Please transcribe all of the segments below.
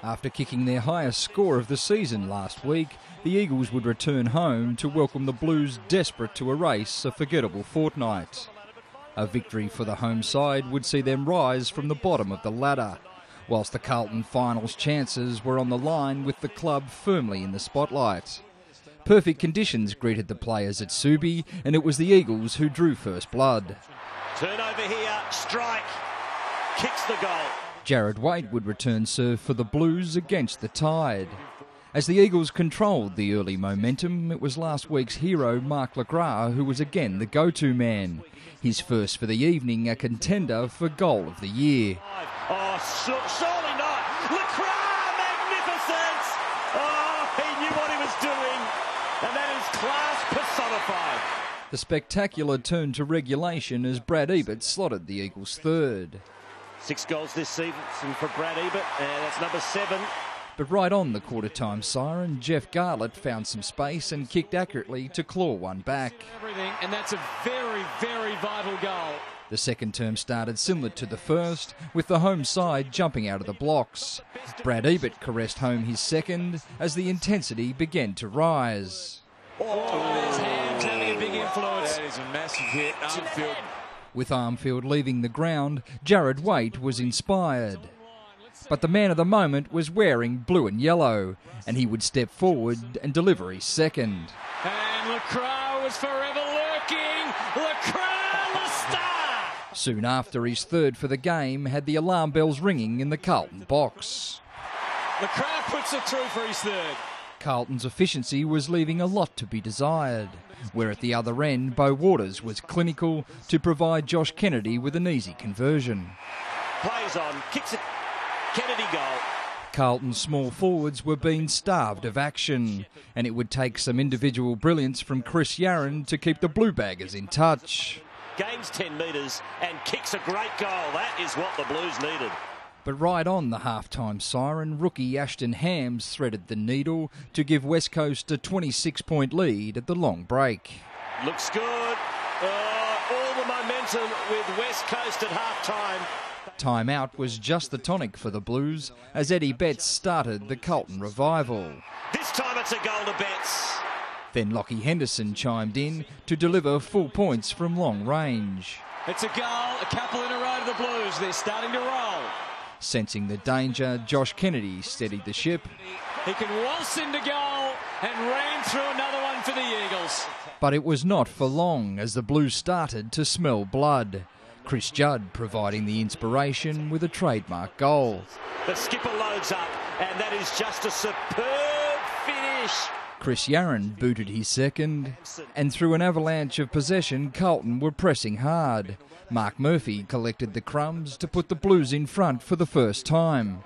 After kicking their highest score of the season last week, the Eagles would return home to welcome the Blues desperate to erase a forgettable fortnight. A victory for the home side would see them rise from the bottom of the ladder, whilst the Carlton finals chances were on the line with the club firmly in the spotlight. Perfect conditions greeted the players at Subi, and it was the Eagles who drew first blood. Turnover here, strike, kicks the goal. Jared Waite would return serve for the Blues against the Tide. As the Eagles controlled the early momentum, it was last week's hero Mark LeGras who was again the go-to man. His first for the evening, a contender for goal of the year. Oh, surely not. LeGras, magnificent! Oh, he knew what he was doing, and that is class personified. The spectacular turned to regulation as Brad Ebert slotted the Eagles third. 6 goals this season for Brad Ebert, and that's number 7. But right on the quarter-time siren, Jeff Garlett found some space and kicked accurately to claw one back. And that's a very, very vital goal. The second term started similar to the first, with the home side jumping out of the blocks. Brad Ebert caressed home his second as the intensity began to rise. His hands having a big influence. That is a massive hit. Armfield. With Armfield leaving the ground, Jared Waite was inspired. But the man of the moment was wearing blue and yellow, and he would step forward and deliver his second. And LeGras was forever lurking. LeGras, the star! Soon after, his third for the game had the alarm bells ringing in the Carlton box. LeGras puts it through for his third. Carlton's efficiency was leaving a lot to be desired, where at the other end, Beau Waters was clinical to provide Josh Kennedy with an easy conversion. Plays on, kicks it, Kennedy goal. Carlton's small forwards were being starved of action, and it would take some individual brilliance from Chris Yarran to keep the Blue Baggers in touch. Gains 10 metres and kicks a great goal. That is what the Blues needed. But right on the half-time siren, rookie Ashton Hams threaded the needle to give West Coast a 26-point lead at the long break. Looks good. All the momentum with West Coast at half-time. Timeout was just the tonic for the Blues as Eddie Betts started the Carlton revival. This time it's a goal to Betts. Then Lockie Henderson chimed in to deliver full points from long range. It's a goal, a couple in a row to the Blues. They're starting to roll. Sensing the danger, Josh Kennedy steadied the ship. He can waltz into goal and ran through another one for the Eagles. But it was not for long as the Blues started to smell blood. Chris Judd providing the inspiration with a trademark goal. The skipper loads up, and that is just a superb finish. Chris Yarran booted his second, and through an avalanche of possession, Carlton were pressing hard. Mark Murphy collected the crumbs to put the Blues in front for the first time.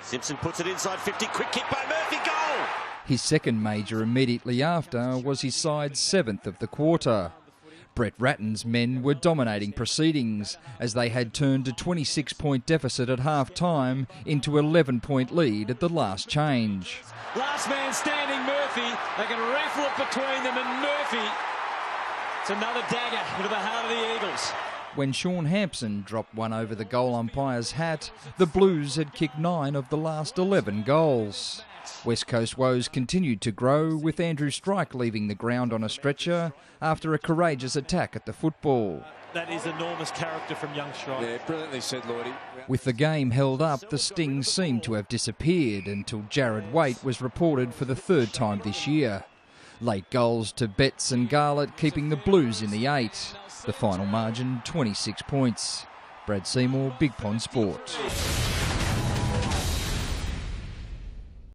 Simpson puts it inside 50, quick kick by Murphy, goal! His second major immediately after was his side's 7th of the quarter. Brett Ratton's men were dominating proceedings as they had turned a 26-point deficit at half-time into an 11-point lead at the last change. Last man standing, Murphy. They can rifle it between them, and Murphy, it's another dagger into the heart of the Eagles. When Sean Hampson dropped one over the goal umpire's hat, the Blues had kicked 9 of the last 11 goals. West Coast woes continued to grow, with Andrew Strike leaving the ground on a stretcher after a courageous attack at the football. That is enormous character from young Strike. Yeah, brilliantly said, Lloydie. With the game held up, the sting seemed to have disappeared until Jared Waite was reported for the third time this year. Late goals to Betts and Garlett keeping the Blues in the 8. The final margin, 26 points. Brad Seymour, Big Pond Sport.